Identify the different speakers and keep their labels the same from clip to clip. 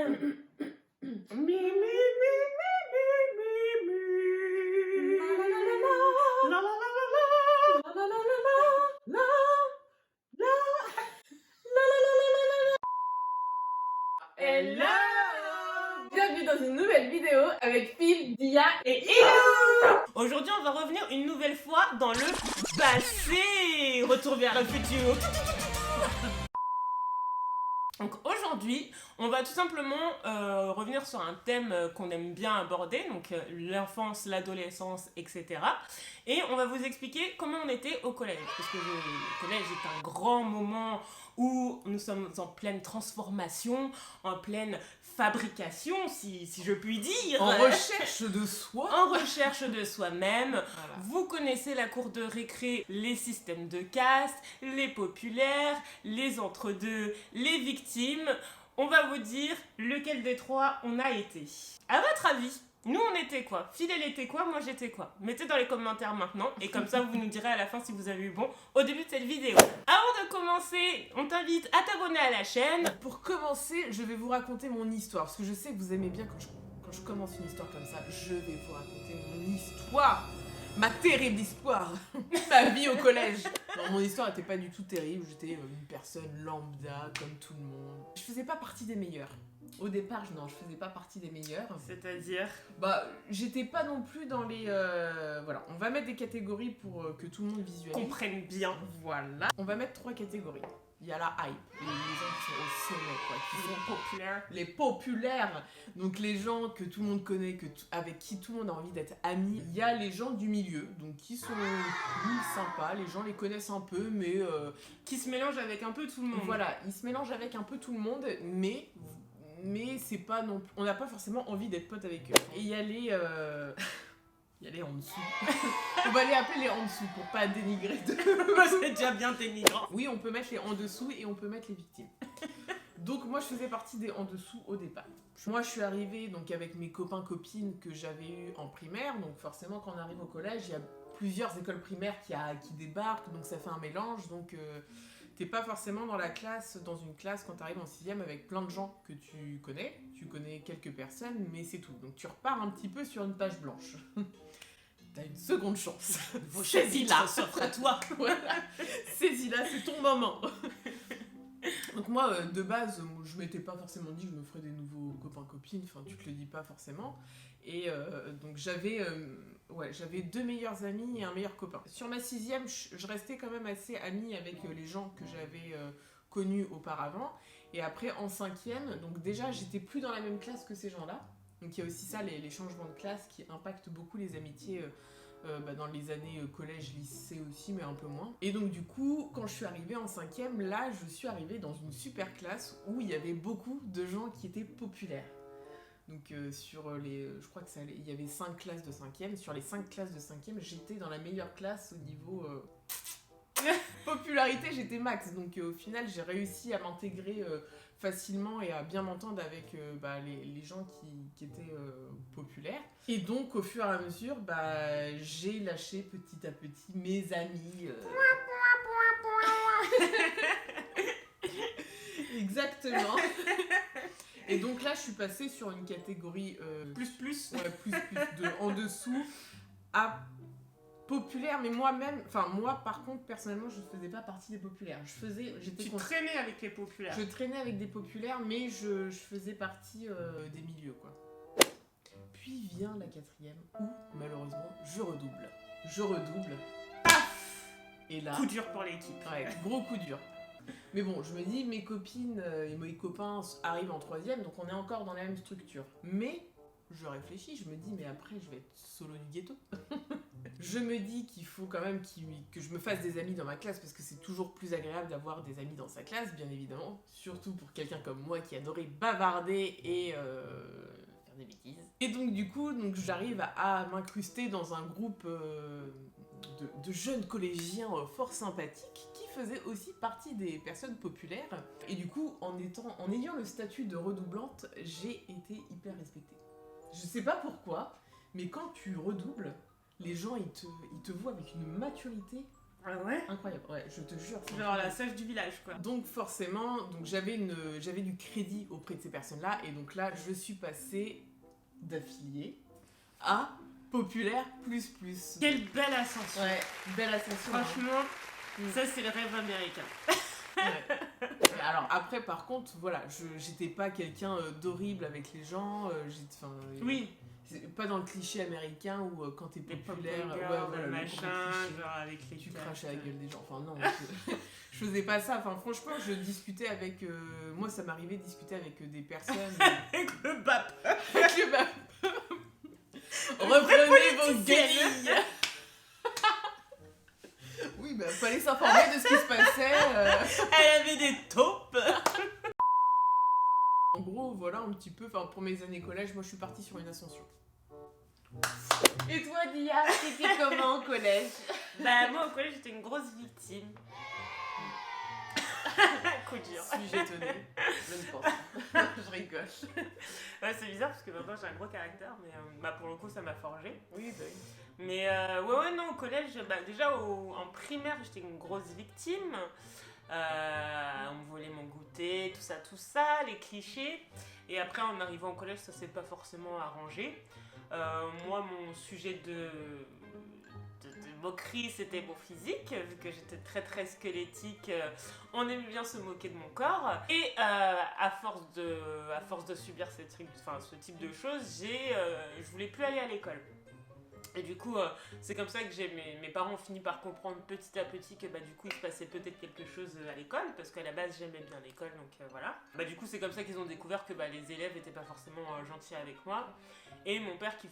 Speaker 1: Hello! Bienvenue dans une nouvelle vidéo avec Phil, Dia et Ilo!
Speaker 2: Aujourd'hui, on va revenir une nouvelle fois dans le passé. Retour vers le futur. Donc aujourd'hui, on va tout simplement revenir sur un thème qu'on aime bien aborder, donc l'enfance, l'adolescence, etc. Et on va vous expliquer comment on était au collège, parce que le collège est un grand moment où nous sommes en pleine transformation, en pleine fabrication, si je puis dire.
Speaker 1: En recherche de soi.
Speaker 2: En recherche de soi-même.
Speaker 1: Voilà.
Speaker 2: Vous connaissez la cour de récré, les systèmes de caste, les populaires, les entre-deux, les victimes. On va vous dire lequel des trois on a été. À votre avis, nous on était quoi? Phil elle était quoi? Moi j'étais quoi? Mettez dans les commentaires maintenant et comme ça vous nous direz à la fin si vous avez eu bon au début de cette vidéo. Avant de commencer, on t'invite à t'abonner à la chaîne.
Speaker 1: Pour commencer, je vais vous raconter mon histoire, parce que je sais que vous aimez bien quand je commence une histoire comme ça. Je vais vous raconter mon histoire, ma terrible histoire, ma vie au collège. Non, mon histoire n'était pas du tout terrible, j'étais une personne lambda comme tout le monde. Je faisais pas partie des meilleurs. Au départ, non, je faisais pas partie des meilleurs.
Speaker 2: C'est-à-dire?
Speaker 1: Bah, j'étais pas non plus dans les... Voilà, on va mettre des catégories pour que tout le monde visualise.
Speaker 2: Comprenne bien.
Speaker 1: Voilà. On va mettre 3 catégories. Il y a la hype, les gens qui sont au sommet, quoi, qui sont
Speaker 2: populaires.
Speaker 1: les populaires, donc les gens que tout le monde connaît, avec qui tout le monde a envie d'être ami. Il y a les gens du milieu, donc qui sont cool, sympas, les gens les connaissent un peu, mais...
Speaker 2: Qui se mélangent avec un peu tout le monde.
Speaker 1: Voilà, ils se mélangent avec un peu tout le monde, mais c'est pas non plus... On n'a pas forcément envie d'être potes avec eux. Et il y a les... Il y a les en dessous. On va les appeler les en dessous pour pas dénigrer de...
Speaker 2: C'est déjà bien dénigrant.
Speaker 1: Oui, on peut mettre les en dessous et on peut mettre les victimes. Donc moi je faisais partie des en dessous au départ. Moi je suis arrivée donc avec mes copains-copines que j'avais eu en primaire. Donc forcément quand on arrive au collège, il y a plusieurs écoles primaires qui débarquent. Donc ça fait un mélange. Donc t'es pas forcément dans une classe quand t'arrives en 6ème avec plein de gens que tu connais. Tu connais quelques personnes mais c'est tout. Donc tu repars un petit peu sur une page blanche. T'as une seconde chance.
Speaker 2: Saisis-la, s'offre à toi.
Speaker 1: Voilà. Saisis-la, c'est ton moment. Donc moi, de base, je m'étais pas forcément dit que je me ferais des nouveaux copains-copines. Enfin, tu te le dis pas forcément. Et donc j'avais 2 meilleurs amis et un meilleur copain. Sur ma 6ème, je restais quand même assez amie avec les gens que j'avais connus auparavant. Et après, en 5ème, donc déjà, j'étais plus dans la même classe que ces gens-là. Donc il y a aussi ça, les changements de classe qui impactent beaucoup les amitiés dans les années collège, lycée aussi, mais un peu moins. Et donc du coup, quand je suis arrivée en 5ème, là, je suis arrivée dans une super classe où il y avait beaucoup de gens qui étaient populaires. Donc je crois il y avait 5 classes de 5ème. Sur les 5 classes de 5ème, j'étais dans la meilleure classe au niveau... popularité, j'étais max. Donc au final, j'ai réussi à m'intégrer facilement et à bien m'entendre avec les gens qui étaient populaires. Et donc au fur et à mesure, j'ai lâché petit à petit mes amis. Exactement. Et donc là, je suis passée sur une catégorie
Speaker 2: plus.
Speaker 1: Ouais, plus de en dessous à populaire, mais moi par contre, personnellement, je faisais pas partie des populaires.
Speaker 2: Tu traînais avec les populaires.
Speaker 1: Je traînais avec des populaires, mais je faisais partie des milieux, quoi. Puis vient la 4ème, où, malheureusement, je redouble. Paf! Et là...
Speaker 2: Coup dur pour l'équipe.
Speaker 1: Ouais, gros coup dur. Mais bon, je me dis, mes copines et mes copains arrivent en 3ème, donc on est encore dans la même structure. Mais... je réfléchis, je me dis, mais après, je vais être solo du ghetto. Je me dis qu'il faut quand même que je me fasse des amis dans ma classe, parce que c'est toujours plus agréable d'avoir des amis dans sa classe, bien évidemment. Surtout pour quelqu'un comme moi qui adorait bavarder et faire des bêtises. Et donc, du coup, j'arrive à m'incruster dans un groupe de jeunes collégiens fort sympathiques qui faisaient aussi partie des personnes populaires. Et du coup, en ayant le statut de redoublante, j'ai été hyper respectée. Je sais pas pourquoi, mais quand tu redoubles, les gens ils te voient avec une maturité
Speaker 2: Ah ouais?
Speaker 1: Incroyable, ouais, je te jure. c'est
Speaker 2: Genre la
Speaker 1: incroyable.
Speaker 2: sage du village, quoi.
Speaker 1: Donc forcément, j'avais du crédit auprès de ces personnes-là, et donc là, je suis passée d'affiliée à populaire plus plus.
Speaker 2: Quelle belle ascension.
Speaker 1: Ouais, belle ascension.
Speaker 2: Franchement,
Speaker 1: Mm.
Speaker 2: ça c'est le rêve américain.
Speaker 1: Ouais. Et alors après, par contre, voilà, j'étais pas quelqu'un d'horrible avec les gens.
Speaker 2: Oui.
Speaker 1: C'est pas dans le cliché américain où quand t'es
Speaker 2: Les
Speaker 1: populaire,
Speaker 2: pop girls,
Speaker 1: voilà,
Speaker 2: le
Speaker 1: le
Speaker 2: machin,
Speaker 1: gros cliché,
Speaker 2: genre avec les
Speaker 1: tu
Speaker 2: tests.
Speaker 1: craches à la gueule des gens. Enfin non, je faisais pas ça. Enfin franchement, je discutais avec... moi, ça m'arrivait de discuter avec des personnes...
Speaker 2: Avec le BAP.
Speaker 1: avec le bas. Reprenez vos
Speaker 2: politicienne.
Speaker 1: guenilles. Oui, bah fallait s'informer de ce qui se passait.
Speaker 2: Elle avait des taupes.
Speaker 1: En gros, voilà un petit peu, pour mes années collège, moi je suis partie sur une ascension.
Speaker 2: Et toi, Dia, c'était comment au collège? Bah, moi au collège, j'étais une grosse victime. Coup dur.
Speaker 1: Suis-je étonnée? Je ne pense pas. Je rigole.
Speaker 2: Ouais, c'est bizarre parce que maintenant j'ai un gros caractère, mais bah, pour le coup, ça m'a forgé.
Speaker 1: Oui, bah oui.
Speaker 2: Mais ouais, non, au collège, bah, déjà en primaire, j'étais une grosse victime. On me volait mon goûter, tout ça, les clichés. Et après, en arrivant au collège, ça s'est pas forcément arrangé. Moi, mon sujet de moquerie, c'était mon physique, vu que j'étais très très squelettique. On aimait bien se moquer de mon corps. Et à force de subir ce type de choses, je voulais plus aller à l'école. Et du coup, c'est comme ça que mes parents ont fini par comprendre petit à petit que du coup, il se passait peut-être quelque chose à l'école, parce qu'à la base, j'aimais bien l'école, donc voilà. Du coup, c'est comme ça qu'ils ont découvert que les élèves n'étaient pas forcément gentils avec moi. Et mon père qui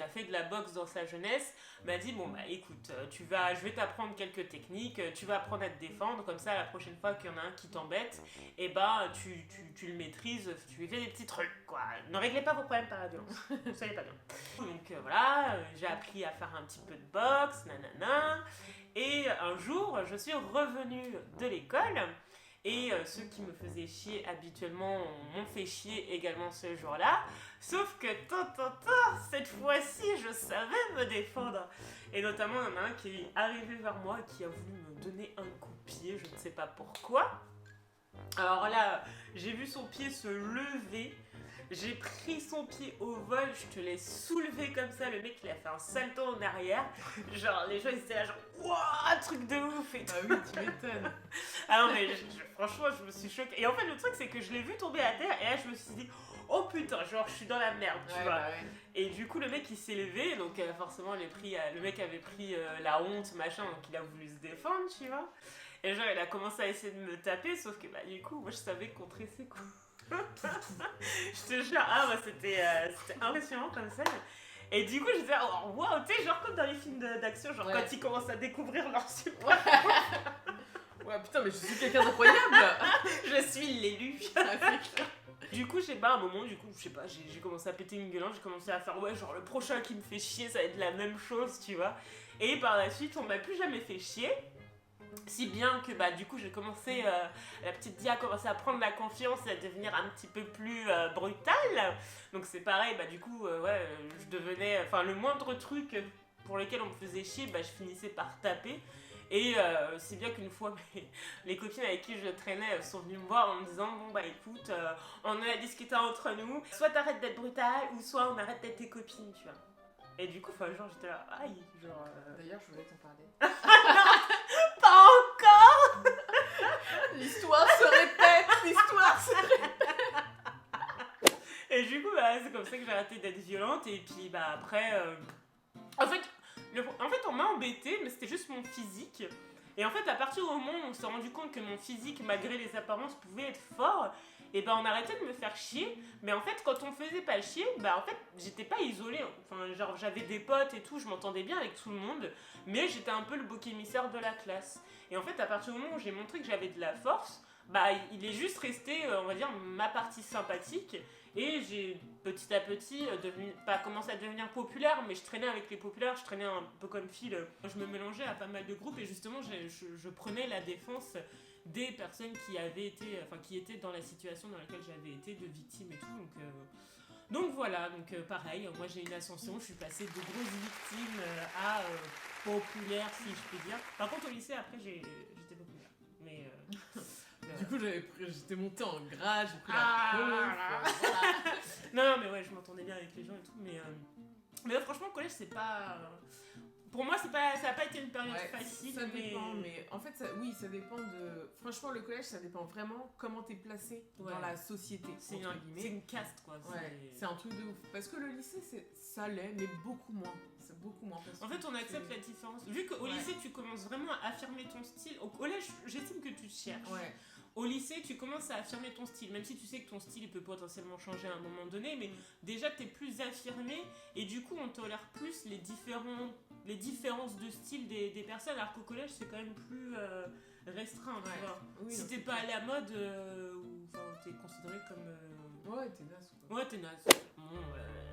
Speaker 2: a fait de la boxe dans sa jeunesse m'a dit bon écoute, je vais t'apprendre quelques techniques, tu vas apprendre à te défendre, comme ça la prochaine fois qu'il y en a un qui t'embête, et tu le maîtrises, tu lui fais des petits trucs quoi. Ne réglez pas vos problèmes par la violence, ça n'est pas bien. Donc voilà, j'ai appris à faire un petit peu de boxe, nanana, et un jour je suis revenue de l'école. Et ceux qui me faisaient chier habituellement m'ont fait chier également ce jour-là. Sauf que, cette fois-ci, je savais me défendre. Et notamment, il y en a un qui est arrivé vers moi et qui a voulu me donner un coup de pied, je ne sais pas pourquoi. Alors là, j'ai vu son pied se lever. J'ai pris son pied au vol, je te l'ai soulevé comme ça, le mec il a fait un salto en arrière. Genre les gens ils étaient là genre wouah, truc de ouf et tout.
Speaker 1: Ah oui, tu m'étonnes.
Speaker 2: Ah non mais franchement je me suis choquée. Et en fait le truc c'est que je l'ai vu tomber à terre et là je me suis dit oh putain, genre je suis dans la merde, tu vois.
Speaker 1: Ouais.
Speaker 2: Et du coup le mec il s'est levé, donc forcément le mec avait pris la honte machin, donc il a voulu se défendre, tu vois. Et genre il a commencé à essayer de me taper, sauf que du coup moi je savais contrer ses coups. Je te jure, c'était impressionnant comme ça. Et du coup, j'étais oh, waouh, tu sais, genre comme dans les films d'action, genre quand ils commencent à découvrir leur super.
Speaker 1: Ouais, putain, mais je suis quelqu'un d'incroyable.
Speaker 2: Je suis l'élu. Du coup, je sais pas, à un moment, je sais pas, j'ai commencé à péter une gueulante, j'ai commencé à faire ouais, genre le prochain qui me fait chier, ça va être la même chose, tu vois. Et par la suite, on m'a plus jamais fait chier. Si bien que du coup j'ai commencé, la petite Dia a commencé à prendre la confiance et à devenir un petit peu plus brutale. Donc c'est pareil, du coup je devenais, le moindre truc pour lequel on me faisait chier, je finissais par taper. Et c'est bien qu'une fois les copines avec qui je traînais sont venues me voir en me disant bon écoute, on a discuté entre nous, soit t'arrêtes d'être brutale ou soit on arrête d'être tes copines, tu vois. Et du coup genre j'étais là, aïe, genre...
Speaker 1: D'ailleurs je voulais t'en parler.
Speaker 2: Pas encore.
Speaker 1: L'histoire se répète, l'histoire se répète.
Speaker 2: Et du coup, c'est comme ça que j'ai arrêté d'être violente. Et puis, après... En fait, on m'a embêtée, mais c'était juste mon physique. Et en fait, à partir du moment où on s'est rendu compte que mon physique, malgré les apparences, pouvait être fort, et on arrêtait de me faire chier. Mais en fait, quand on me faisait pas chier, en fait, j'étais pas isolée. Enfin, genre, j'avais des potes et tout, je m'entendais bien avec tout le monde, mais j'étais un peu le bouc émissaire de la classe. Et en fait, à partir du moment où j'ai montré que j'avais de la force, il est juste resté, on va dire, ma partie sympathique. Et j'ai petit à petit commencé à devenir populaire, mais je traînais avec les populaires, je traînais un peu comme fille. Je me mélangeais à pas mal de groupes et justement, je prenais la défense des personnes qui étaient dans la situation dans laquelle j'avais été de victime et tout. Donc Donc voilà, donc pareil, moi j'ai une ascension, je suis passée de grosses victimes à populaire, si je peux dire. Par contre, au lycée, après, j'étais populaire. Mais.
Speaker 1: Du coup, j'étais montée en grade, j'ai pris
Speaker 2: Ah,
Speaker 1: la conf, voilà.
Speaker 2: Non, mais ouais, je m'entendais bien avec les gens et tout, mais franchement, le collège, c'est pas. Pour moi, ça n'a pas été une période facile.
Speaker 1: Ça dépend, mais en fait, ça dépend de. Franchement, le collège, ça dépend vraiment comment t'es placé dans la société.
Speaker 2: C'est une caste, quoi.
Speaker 1: C'est un truc de ouf. Parce que le lycée, ça l'est, mais beaucoup moins. C'est beaucoup moins.
Speaker 2: En fait, on accepte la différence. Vu qu'au lycée, tu commences vraiment à affirmer ton style. Au collège, j'estime que tu te cherches.
Speaker 1: Ouais.
Speaker 2: Au lycée, tu commences à affirmer ton style, même si tu sais que ton style il peut potentiellement changer à un moment donné, mais déjà tu es plus affirmé et du coup on tolère plus les différences de style des personnes, alors qu'au collège c'est quand même plus restreint, tu vois. Oui, si t'es pas à la mode, t'es considéré comme...
Speaker 1: Ouais, t'es naze.
Speaker 2: Ouais, t'es naze. Bon,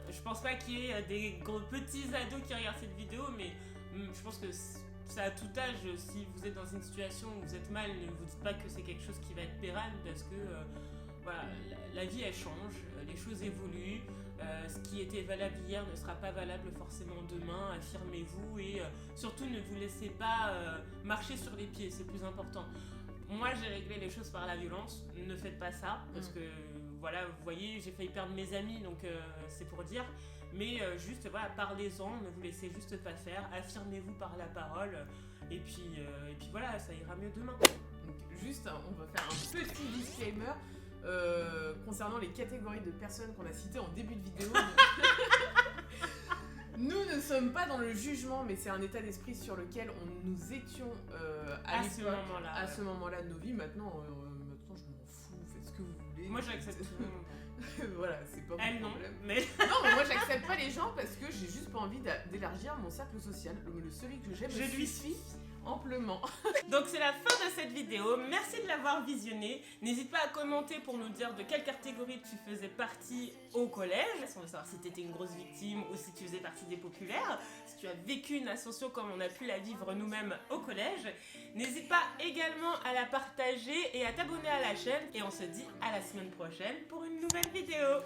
Speaker 2: je pense pas qu'il y ait des petits ados qui regardent cette vidéo, mais je pense que... C'est à tout âge, si vous êtes dans une situation où vous êtes mal, ne vous dites pas que c'est quelque chose qui va être pérenne parce que voilà, la vie elle change, les choses évoluent, ce qui était valable hier ne sera pas valable forcément demain, affirmez-vous et surtout ne vous laissez pas marcher sur les pieds, c'est plus important. Moi j'ai réglé les choses par la violence, ne faites pas ça parce que voilà, vous voyez, j'ai failli perdre mes amis donc c'est pour dire. Mais juste, voilà, parlez-en, ne vous laissez juste pas faire, affirmez-vous par la parole, et puis voilà, ça ira mieux demain.
Speaker 1: Donc, juste, on va faire un petit disclaimer concernant les catégories de personnes qu'on a citées en début de vidéo. Nous ne sommes pas dans le jugement, mais c'est un état d'esprit sur lequel nous étions à ce moment-là de nos vies. Maintenant, je m'en fous, faites ce que vous voulez.
Speaker 2: Moi, j'accepte tout le monde.
Speaker 1: Voilà, c'est pas mon problème.
Speaker 2: Mais...
Speaker 1: non, mais moi j'accepte pas les gens parce que j'ai juste pas envie d'élargir mon cercle social. Celui que j'aime, je lui suis amplement. Donc
Speaker 2: c'est la fin de cette vidéo. Merci de l'avoir visionnée. N'hésite pas à commenter pour nous dire de quelle catégorie tu faisais partie au collège. On veut savoir si tu étais une grosse victime ou si tu faisais partie des populaires. Si tu as vécu une ascension comme on a pu la vivre nous-mêmes au collège. N'hésite pas également à la partager et à t'abonner à la chaîne. Et on se dit à la semaine prochaine pour une nouvelle vidéo.